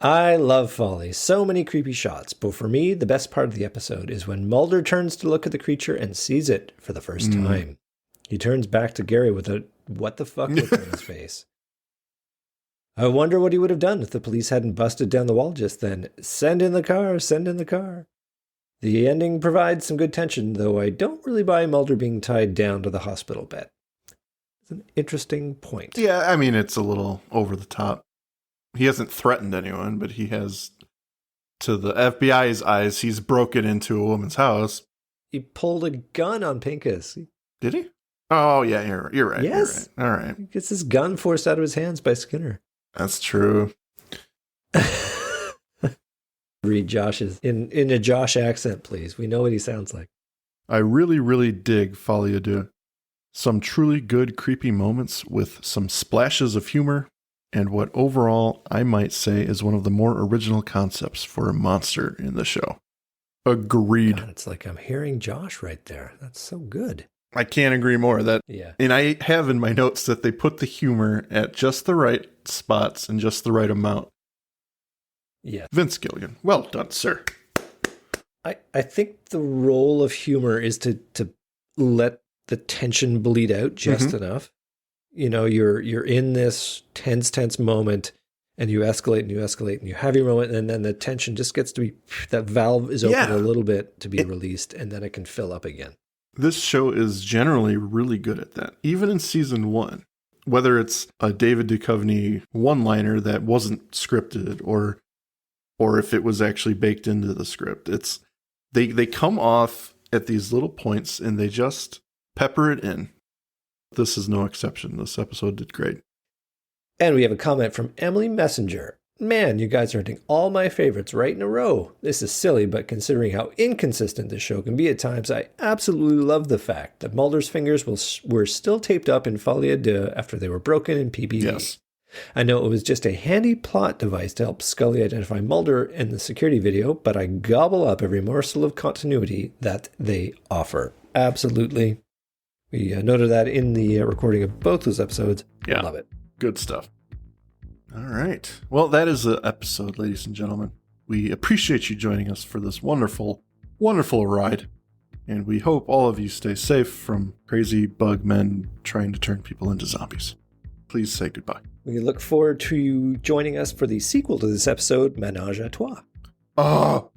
I love Folie. So many creepy shots. But for me, the best part of the episode is when Mulder turns to look at the creature and sees it for the first time. He turns back to Gary with a what the fuck look on his face. I wonder what he would have done if the police hadn't busted down the wall just then. Send in the car, send in the car. The ending provides some good tension, though I don't really buy Mulder being tied down to the hospital bed. It's an interesting point. Yeah, I mean, it's a little over the top. He hasn't threatened anyone, but he has, to the FBI's eyes, he's broken into a woman's house. He pulled a gun on Pincus. Did he? Oh, yeah, you're right. Yes. You're right. All right. He gets his gun forced out of his hands by Skinner. That's true. Read Josh's in a Josh accent, please. We know what he sounds like. I really, really dig Folie A Deux. Some truly good, creepy moments with some splashes of humor, and what overall I might say is one of the more original concepts for a monster in the show. Agreed. God, it's like I'm hearing Josh right there. That's so good. I can't agree more. And I have in my notes that they put the humor at just the right spots and just the right amount. Yeah. Vince Gilligan. Well done, sir. I think the role of humor is to let the tension bleed out just enough. You're in this tense moment and you escalate and you have your moment, and then the tension just gets to be, that valve is open a little bit to be released, and then it can fill up again. This show is generally really good at that. Even in season 1, whether it's a David Duchovny one-liner that wasn't scripted or if it was actually baked into the script, they come off at these little points and they just pepper it in. This is no exception. This episode did great. And we have a comment from Emily Messenger. Man, you guys are hitting all my favorites right in a row. This is silly, but considering how inconsistent this show can be at times, I absolutely love the fact that Mulder's fingers were still taped up in Folie A Deux after they were broken in PPV. Yes. I know it was just a handy plot device to help Scully identify Mulder in the security video, but I gobble up every morsel of continuity that they offer. Absolutely. We noted that in the recording of both those episodes. Yeah. Love it. Good stuff. All right. Well, that is the episode, ladies and gentlemen. We appreciate you joining us for this wonderful, wonderful ride. And we hope all of you stay safe from crazy bug men trying to turn people into zombies. Please say goodbye. We look forward to you joining us for the sequel to this episode, Ménage à Trois. Oh!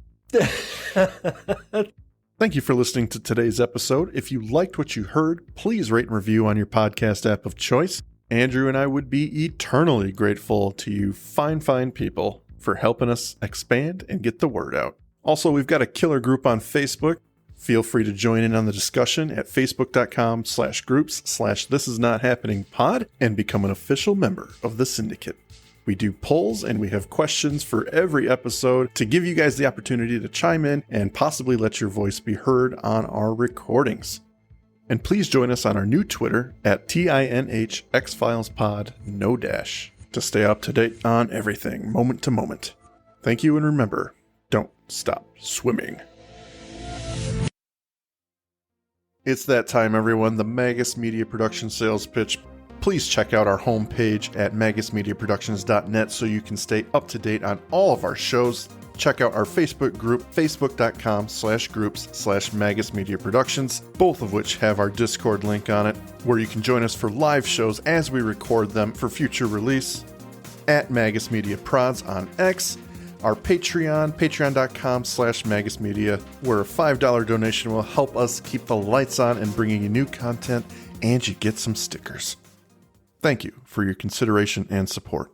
Thank you for listening to today's episode. If you liked what you heard, please rate and review on your podcast app of choice. Andrew and I would be eternally grateful to you fine people for helping us expand and get the word out. Also, we've got a killer group on Facebook. Feel free to join in on the discussion at facebook.com/groups/thisisnothappeningpod and become an official member of the syndicate. We do polls and we have questions for every episode to give you guys the opportunity to chime in and possibly let your voice be heard on our recordings. And please join us on our new Twitter at tinhxfilespod, no dash, to stay up to date on everything, moment to moment. Thank you, and remember, don't stop swimming. It's that time, everyone, the Magus Media Production sales pitch. Please check out our homepage at magusmediaproductions.net so you can stay up to date on all of our shows. Check out our Facebook group, facebook.com/groups/magusmediaproductions, both of which have our Discord link on it, where you can join us for live shows as we record them for future release. At Magus Media Prods on X, our Patreon, patreon.com/magusmedia, where a $5 donation will help us keep the lights on and bringing you new content, and you get some stickers. Thank you for your consideration and support.